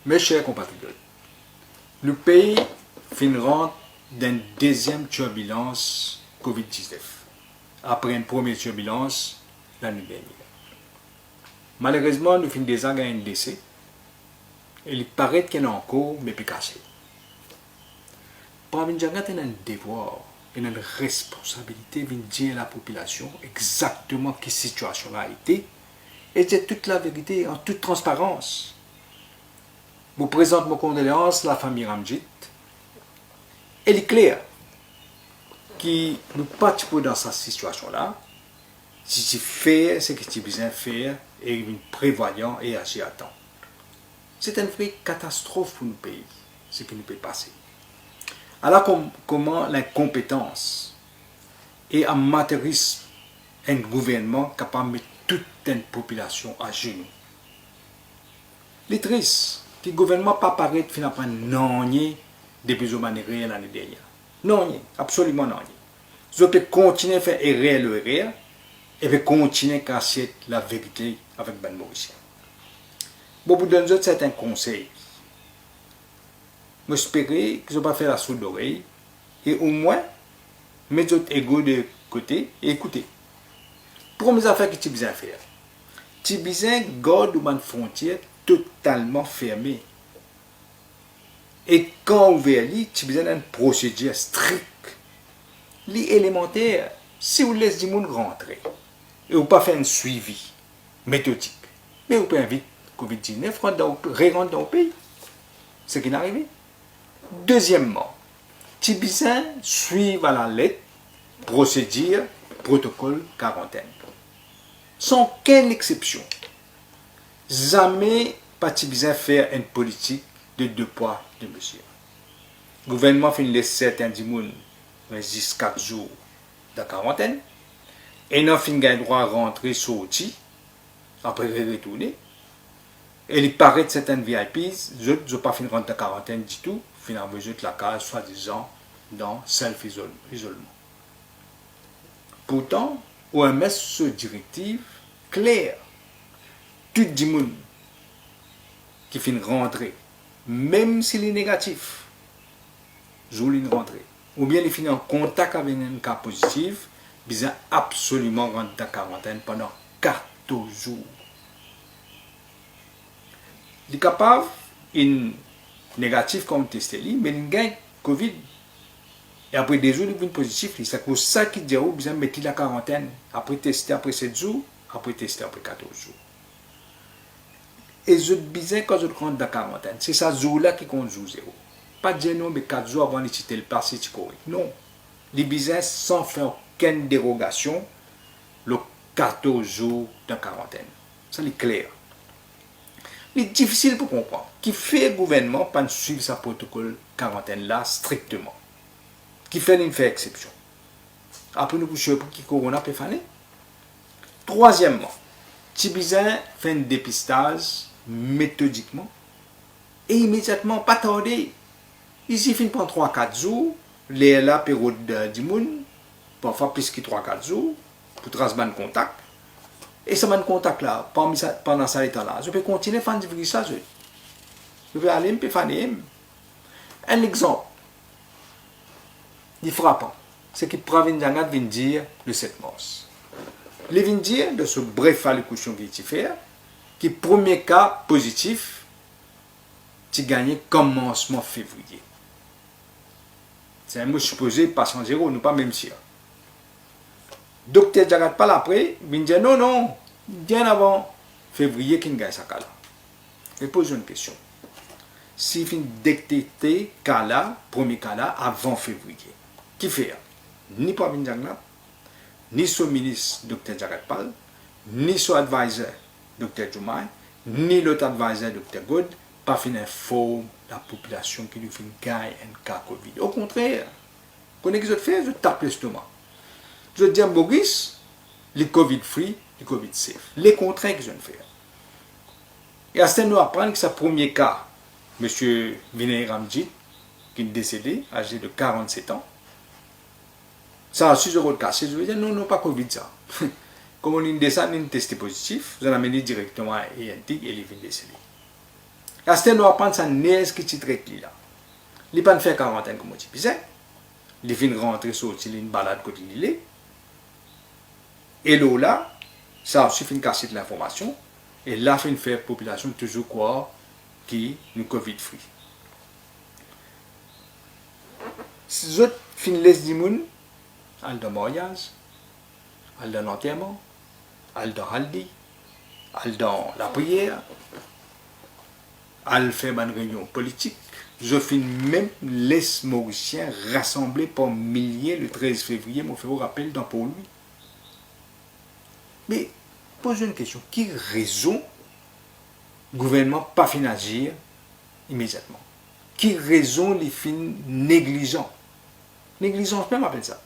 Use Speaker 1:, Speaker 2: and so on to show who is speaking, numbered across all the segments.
Speaker 1: Mes chers compatriotes, le pays rentre dans une deuxième turbulence COVID-19, après une première turbulence l'année dernière. Malheureusement, nous finissons déjà un décès, et il paraît qu'il y en a encore, mais plus caché. Pour nous avons un devoir et une responsabilité de dire à la population exactement quelle situation a été, et dire toute la vérité en toute transparence. Je vous présente mes condoléances à la famille Ramjit. Il est clair que nous pas dans cette situation-là. Si tu fais ce que tu as besoin de faire, et prévoyant et agir à temps. C'est une vraie catastrophe pour nos pays, ce qui nous peut passer. Alors comment l'incompétence et l'amateurisme un gouvernement capable de mettre toute une population à genoux. Les tristes, que le gouvernement pas paraît finalement non depuis l'année dernière. Non, absolument non. Je peux continuer à faire erreur et puis continuer à casser la vérité avec Ben Mauricien. Beaucoup de nous, c'est un conseil. J'espère que je ne vais pas faire la sourde d'oreille et au moins mettre votre ego de côté et écouter. Pour mes affaires que tu as besoin de faire, tu as besoin de garder une frontière totalement fermée. Et quand ouvert, tu as besoin d'une procédure stricte, élémentaire. Si vous laissez du monde rentrer et vous pas faire un suivi méthodique, mais vous pouvez inviter COVID-19 rentre dans le pays. Ce qui n'est arrivé. Deuxièmement, tu as besoin de suivre à la lettre procédure, protocole, quarantaine. Sans aucune exception. Jamais pas tu besoin de faire une politique de deux poids, deux mesures. Le gouvernement fait laisser certains gens jusqu'à 4 jours de quarantaine. Et non fin gain droit à rentrer sortir après retourner. Et il paraît que certaines VIPs, je n'ai pas fini de rentrer de quarantaine du tout, finalement je la case soi-disant dans self-isolement. Pourtant, OMS ce directive claire. Tout le monde qui finit rentrer, même s'il est négatif, joue une rentrée. Ou bien il finit en contact avec un cas positif, besoin absolument rentrer dans la quarantaine pendant 14 jours. Il est capable, une négatif comme testé, mais il gagne Covid. Et après des jours, il devient positif. C'est pour ça qu'il dit qu'il a besoin de mettre la quarantaine. Après tester après 7 jours, après tester après 14 jours. Et je disais quand je rentre dans la quarantaine, c'est ça jour-là qui compte jour zéro. Pas dire non, mais 4 jours avant de quitter le passé, tu cours. Non. Les business sans faire aucune dérogation, le 14 jours de quarantaine. Ça c'est clair. C'est difficile pour comprendre. Qui fait le gouvernement pour suivre sa protocole quarantaine là strictement. Qui fait une exception. Après nous coucher pour qui corona peut faire. Troisièmement, Tibizin fait un dépistage méthodiquement et immédiatement, pas tarder. Ici, il prend 3-4 jours, la période du monde, parfois plus que 3-4 jours, pour transmettre le contact. Et ce contact là, pendant ce temps-là, je peux continuer à faire du virus. Je peux aller, je peux faire un exemple. Il frappant. C'est que Pravin Jangat vient dire le 7 mars. Il vient dire de ce bref allocution qu'il a fait, que le premier cas positif, tu gagné commencement février. C'est un mot supposé, patient zéro, nous pas même sûr. Docteur Jagat pas après, il dit non, bien avant février qu'il gagne sa cas là. Je pose une question. S'il finit détecter cas là, premier cas là, avant février, qui fait? Ni Pravin Jagat, ni son ministre Dr Jagat Pal, ni son advisor Dr Jumai, ni l'autre advisor Dr God, pas fin informe la population qui lui fait gagner un cas Covid. Au contraire, quand ils fait, je tape l'estomac. Je dis à Boris, les Covid free, les Covid safe. Les contraintes qu'ils ont fait. Et à ce moment, nous apprenons que ce premier cas, M. Vinay Ramjit, qui est décédé, âgé de 47 ans, ça a 6 euros de cash. Je veux dire, non, pas Covid ça. Comme on a descendu, on a testé positif, vous en amené directement à ENT et il est décédé. À ce nous apprendre ça n'est-ce qui titre là. Il pas faire quarantaine comme tu disais. Il vient rentrer sortir une balade côté il et là ça aussi fait casser de l'information et là fait faire population toujours quoi qui nous covid free. Si autres fin laisse du monde al dans mariage, al dans l'enterrement, al dans haldi, al dans la prière, al faire une réunion politique. Je finis même les Mauriciens rassemblés par milliers le 13 février, me fait un rappel dans pour lui. Mais, pose une question, qui raison le gouvernement pas fin agir immédiatement? Qui raison les fins négligents? Négligence même appelle ça.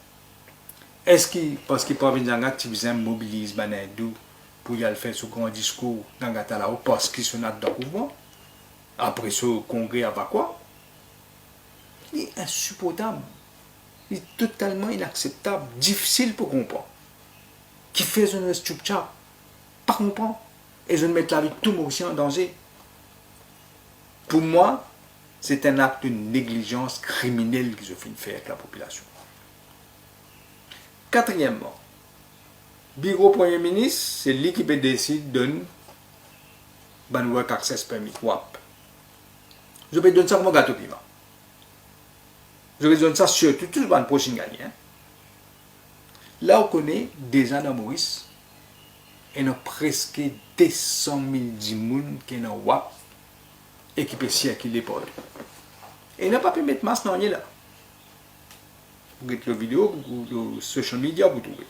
Speaker 1: Est-ce qu'il, parce qu'il peut venir dans l'activisme, mobilise Banadou pour y aller faire ce grand discours dans Gatalao parce qu'il se nate dans le mouvement? Après ce congrès, avec quoi? Il est insupportable. Il est totalement inacceptable, difficile pour comprendre. Qui fait un stupide, pas comprendre. Et je ne mets la vie de tout Mauricien en danger. Pour moi, c'est un acte de négligence criminelle qu'ils ont fait faire avec la population. Quatrièmement, bureau Premier ministre, c'est lui qui peut décider de donner un work access permit WAP. Je peux donner ça comme un gâteau piment. Je vais donner ça surtout tout le prochain gagnant. Là, on connaît déjà dans Maurice, il y a presque 200 000 personnes qui sont WAP et qui peuvent circuler par eux. Et il n'a pas pu mettre masse dans là. Vous regardez la vidéo, ou le social media, vous trouvez.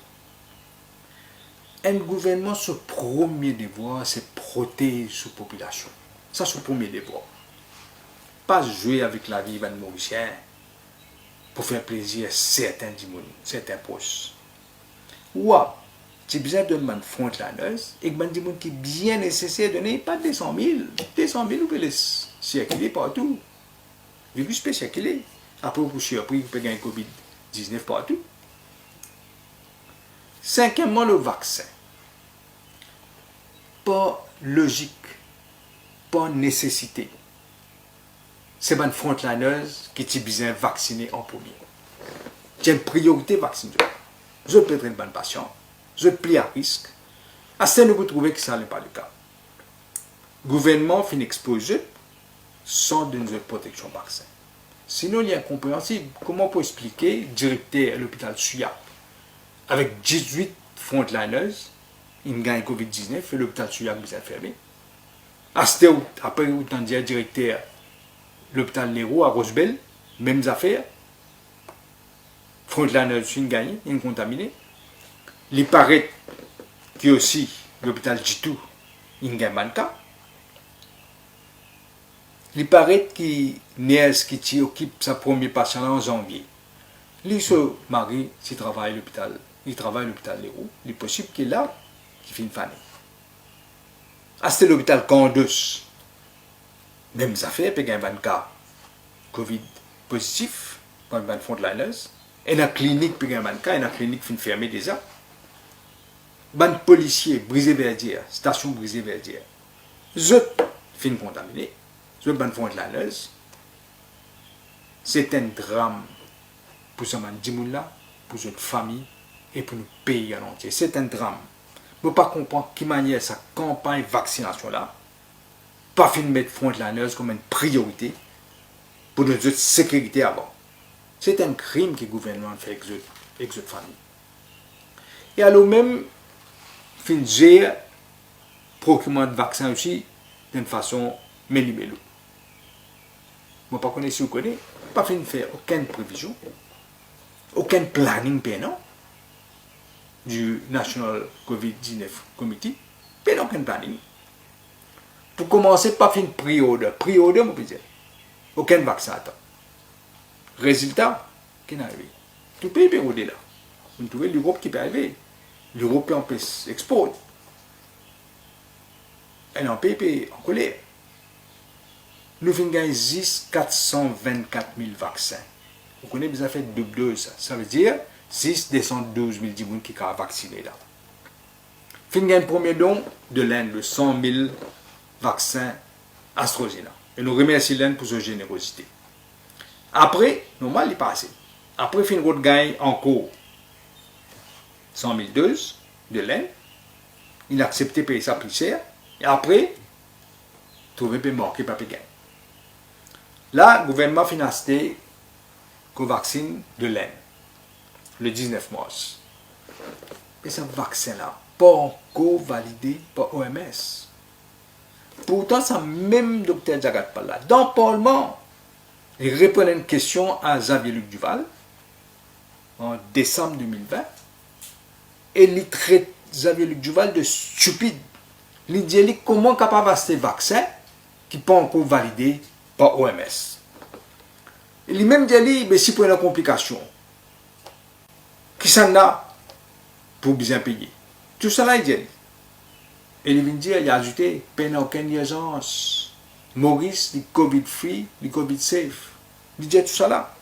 Speaker 1: Un gouvernement, ce premier devoir, c'est protéger la population. Ça, c'est le premier devoir. Pas jouer avec la vie des Mauriciens pour faire plaisir à certains certains proches. Ou c'est besoin de demander frontlineuse et que des gens qui est bien nécessaire de donner pas 200 000. 200 000, vous pouvez les circuler partout. Virus peut circuler. Après, vous surpris, vous pouvez gagner COVID-19 partout. Cinquièmement, le vaccin. Pas logique, pas nécessité. C'est une frontlineuse qui est besoin de vacciner en premier. J'ai une priorité vacciner. Je peux être une bonne patient, je plie à risque. À ce moment, vous trouvez que ça n'est pas le cas. Le gouvernement finit exposé sans une protection vaccin. Sinon, il est incompréhensible. Comment on peut expliquer, directeur à l'hôpital Suyak, avec 18 frontliners, il gagne COVID-19 et l'hôpital Suyak est fermé. Après, autant dire directeur l'hôpital Nero à Rosebel, mêmes affaires. Frontliners une gagne, une contaminé. Il paraît que aussi l'hôpital Jitou, il gagne un cas. Il paraît que Niels qui occupe sa première patient en janvier. Il se marie, il travaille à l'hôpital Nero. Il est possible qu'il est là, qu'il finit fané. C'est l'hôpital Candos. Mêmes affaires, puis il y a un cas COVID positif, pour un frontliners. Et dans la clinique, puis il y a un cas, et dans la clinique, fin fermée déjà. Un policier brisé verdière, station brisée verdière. Zot fin contaminé, zot ban frontliners. C'est un drame pour ce monde-là, pour notre famille et pour nos pays en entier. C'est un drame. Je ne peux pas comprendre qui manière sa campagne de vaccination là, pas fin mettre frontliners comme une priorité pour notre sécurité avant. C'est un crime que le gouvernement fait avec notre famille. Et alors même, fin gérer procurement de vaccins aussi d'une façon méli-mélo. Je ne sais pas si vous connaissez, pas fin faire aucune prévision, aucun planning pénal du National COVID-19 Committee, mais aucun planning. Pour commencer, pas fin pré-order. Pré-order, je peux dire. Aucun vaccin à temps. Résultat, qui n'est arrivé? Tout pays peut rouler là. Vous trouvez l'Europe qui peut arriver. L'Europe peut exporter. Et un pays en colère. Nous avons gagné 424 000 vaccins. Vous connaissez bien fait double dose. Ça veut dire 612 000 personnes qui sont vaccinées là. Nous avons un premier don de l'Inde de 100 000 vaccins AstraZeneca. Et nous remercions l'un pour sa générosité. Après, normal, il est passé. Après, il fait une autre gagne encore 100 000 doses de laine. Il a accepté de payer ça plus cher. Et après, trouver peut marquer pas gagne. Là, le gouvernement a financé Covaxin de laine le 19 mars. Et ce vaccin-là, pas encore validé par OMS. Pourtant, c'est même docteur Jagat Palla. Dans le Parlement, il répondait à une question à Xavier-Luc Duval en décembre 2020. Et il traite Xavier-Luc Duval de stupide. Il dit comment capable de ce vaccin qui n'est pas encore validé par OMS. Il même dit mais si pour une complication, qui s'en a pour bien payer. Tout ça là, il dit. Et il dit, il a ajouté, peine aucune urgence. Maurice, le Covid-free, le Covid-safe. Il dit tout ça là.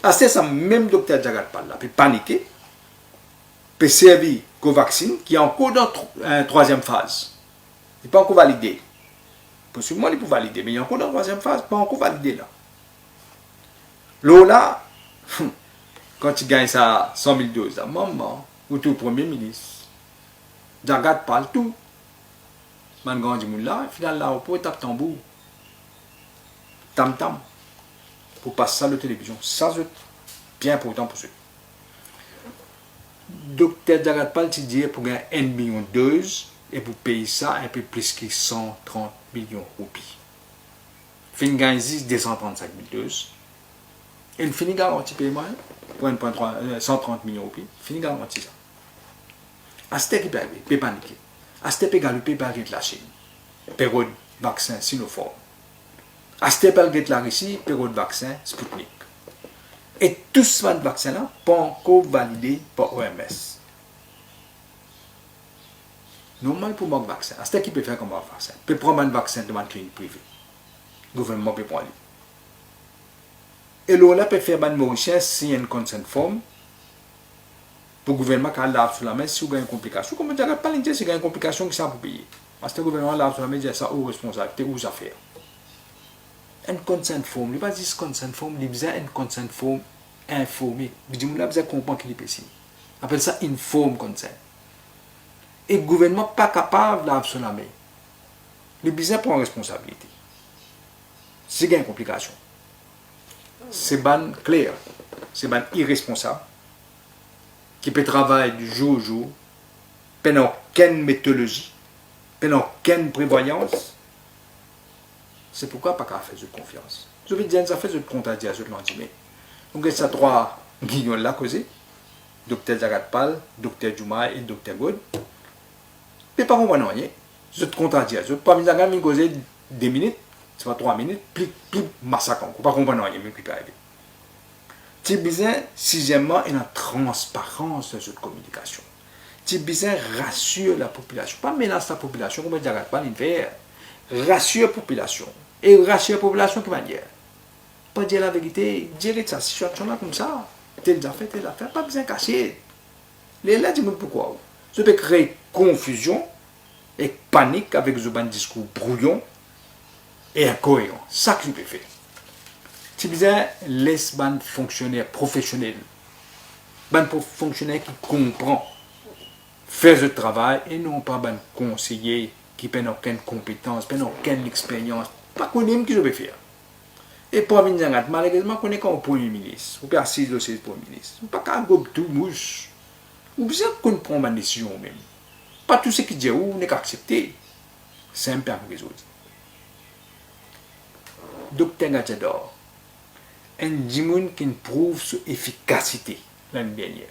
Speaker 1: Ah, c'est ça, même docteur Jagat Palla, puis paniqué, puis servir Covaxin, qui est encore dans la troisième phase. Il n'est pas encore validé. Possiblement, il peut valider, mais il est encore dans la troisième phase, pas encore validé là. Là, quand il gagne ça 100 000 doses, maman, ou tout premier ministre, Jagat parle tout. Man grand moun là, finalement là, pour tape tambour. Tam tam. Pour passer ça à la télévision. Ça, c'est bien important pour eux. Docteur Jagat Pal te dit pour gagner 1 million de doses et pour payer ça un peu plus que 130 millions de roupies. Fin gagne 235 000 doses. Et il finit garanti paiement pour 130 millions de roupies. Fini garanti ça. À ce qui peut paniquer. À ce qui peut gagner de la Chine. Période vaccin Sinopharm. À ce qui peut gagner de la Russie. Période vaccin Sputnik. Et tout ce vaccin-là pas encore validé par OMS. Normal pour mon vaccin. À ce qui peut faire comme un vaccin. Il peut prendre un vaccin de ma clinique privée. Le gouvernement peut prendre. Et là, peut faire un Mauricien si il y a une consent forme. Pour le gouvernement qui a l'arbre sur la main, si vous avez une complication, comme je ne pas l'idée, si vous avez une complication, qui ça pour payer. Parce que le gouvernement a l'arbre sur la main, il dit ça aux responsabilités, aux affaires. Une consent form, il ne pas dire consent form, il besoin une consent form informée. Il dit, il a besoin de comprendre qu'il est ici. On appelle ça informe consent. Et le gouvernement n'est pas capable l'arbre sur la main. Il a besoin de prendre responsabilité. Si il y a une complication, c'est ban clair, c'est ban irresponsable. Qui peut travailler du jour au jour, pendant aucune méthodologie, pendant aucune prévoyance. C'est pourquoi pas qu'à faire de confiance. Je veux dire, ça fait de contagion, je l'en dis, mais. Donc, il y a trois guignons là causés. Docteur Jagat Pal, Docteur Juma et Docteur God. Mais pas comprendre rien. Je te contagion. Je ne peux pas me causer 2 minutes, c'est pas 3 minutes, plus massacre. Je ne peux pas comprendre rien, mais qui peut arriver. Tu as besoin, sixièmement, une transparence de cette communication. Tu as besoin rassure la population. Pas mélanger la population, comme Jagat Pal, il fait. Rassure la population. Et rassure la population de manière. Pas dire la vérité, dire que sa situation là comme ça. Telle affaire, pas besoin de cacher. Les là, dis-moi pourquoi. Ça peut créer confusion et panique avec un discours brouillon et incohérent. Ça que je peux faire. Tu besoin laisse ban fonctionnaire professionnel, ban fonctionnaire qui comprend, faire le travail et non pas ban conseiller qui n'a aucune compétence, n'a aucune expérience, pas connaître ce que je peux faire. Et pour venir malheureusement, on est comme Premier ministre, ou bien assis le Premier ministre, pas qu'un groupe tout mouche, ou bien qu'on prend une décision même. Pas tout ce qui dit ou n'est qu'accepté. C'est un peu avec les autres. Docteur Gadjador. Un dimoun qui prouve son efficacité l'année dernière.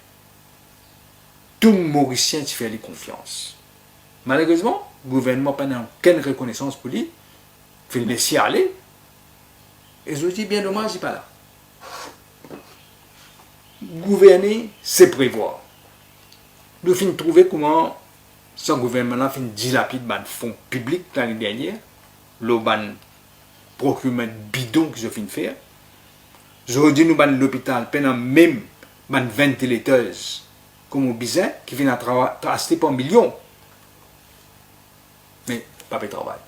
Speaker 1: Tout Mauricien qui fait confiance. Malheureusement, le gouvernement n'a pas aucune reconnaissance pour lui. Il fait le laisser aller. Et je dis bien dommage, il n'est pas là. Gouverner, c'est prévoir. Nous finissons de trouver comment ce gouvernement-là finit dilapide de fonds publics l'année dernière. Le procurement bidon qu'ils ont fini de faire. Aujourd'hui, nous avons l'hôpital, pendant même des ventilateurs comme au Bizin, qui viennent à acheter par millions. Mais pas de travail.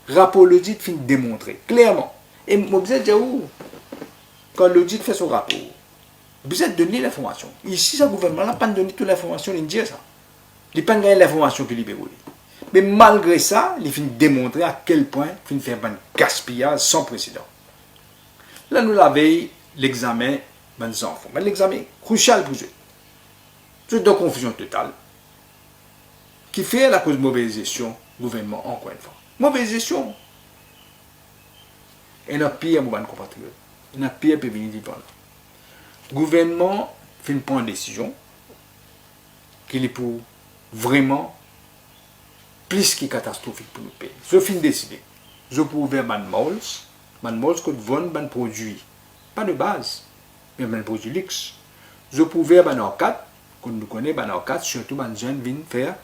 Speaker 1: Rapport l'audit fin démontrer clairement. Et moi, vous êtes où quand l'audit fait son rapport, vous êtes donné l'information. Ici, ce gouvernement n'a pas donné toute l'information, il dit ça. Il n'a pas gagné l'information qu'il libère. Mais malgré ça, il finit démontrer à quel point il fait un gaspillage sans précédent. Là, nous l'avons l'examen des enfants. Mais l'examen crucial pour eux. C'est de confusion totale. Qui fait la cause de mauvaise gestion gouvernement, encore une fois. Mauvaise gestion. Et notre pire, mon compatriote. Et notre pire peut venir devant là. Gouvernement fait prendre une décision qui est pour vraiment plus que catastrophique pour le pays. Je finis de décider. Je peux ouvrir malls que vendre un produit, pas de base, mais un produit luxe. Je peux ouvrir un arcade, que nous connaissons, un arcade, surtout les jeunes viennent faire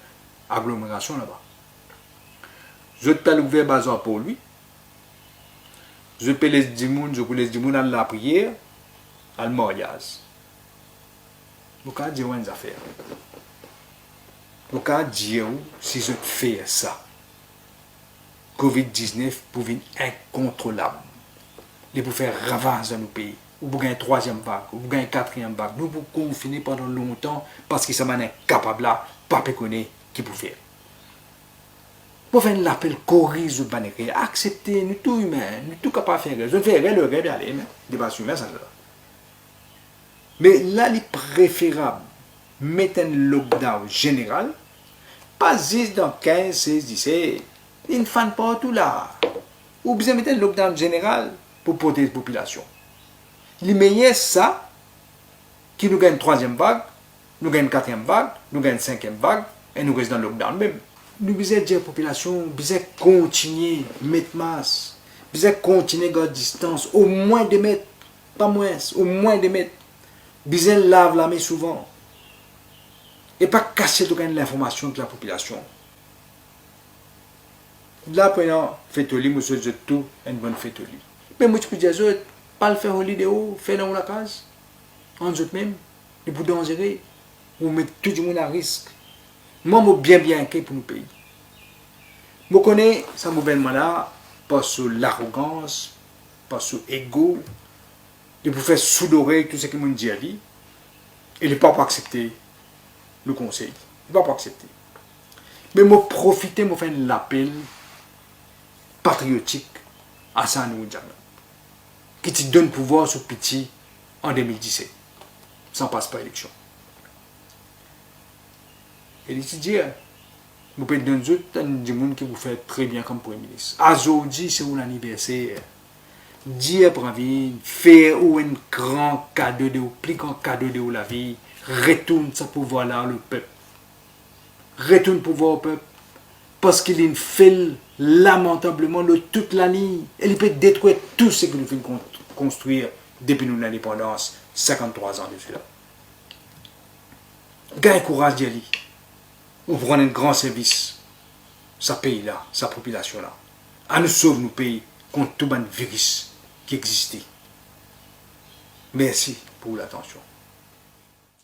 Speaker 1: agglomération là-bas. Je peux ouvrir un bazar pour lui. Je peux les dimoun, je peux les dimoun à la prière, à le mariage. Vous pouvez dire une affaire. Vous pouvez dire si je fais ça. COVID-19 pour venir incontrôlable. Il peut faire ravage dans nos pays. Ou pour gagner une troisième vague, ou pour gagner une quatrième vague. Nous pouvons confiner pendant longtemps parce que ça m'a incapable là, pas connaître qui peut faire. Pour faire l'appel corrige le bannière, accepter, nous tous humains, nous tous capables de faire. Je fais le rêve d'aller, mais débat humain, ça là. Mais là, il est préférable mettre un lockdown général, pas juste dans 15, 16, 17. Il ne fait pas tout là. Ou bien mettre un lockdown général pour protéger la population. Il meilleur ça, qui nous gagne une troisième vague, nous gagne une quatrième vague, nous gagne une cinquième vague, et nous restons dans le lockdown même. Nous devons dire à la population, nous devons continuer à mettre masse, nous devons continuer à garder distance, au moins 2 mètres, pas moins, au moins 2 mètres. Nous devons laver la main souvent. Et pas cacher toute l'information de la population. Là, pendant fête au lit, je souhaite tout une bonne fête au lit. Mais moi, je peux dire, pas le faire au lit de haut, faire dans la case, en eux même, et pour dangerer, ou mettre tout le monde à risque. Moi, je suis bien inquiet pour nos pays. Je connais ce gouvernement-là, pas sur l'arrogance, pas sur l'ego, et pour faire sous-dorer tout ce que mon dit à lui, et il ne peut pas accepter le conseil. Il ne va pas accepter. Mais je profite, je fais un appel patriotique à Sanou Diamant, qui te donne pouvoir sur petit en 2017, sans passe pas élection. Et il dit, vous pouvez donner des gens qui vous font très bien comme Premier ministre. Aujourd'hui, c'est mon anniversaire. Dire pour vie, faire un grand cadeau de vous, plus grand cadeau de vous la vie, retourne ce pouvoir-là au peuple. Retourne le pouvoir au peuple. Parce qu'il fait lamentablement toute la nuit. Il peut détruire tout ce que nous venons construire depuis notre indépendance, 53 ans de cela. Gagne courage d'y aller. Vous prenez un grand service, ce pays-là, sa population-là. À nous sauver nos pays contre tout le virus qui existait. Merci pour l'attention.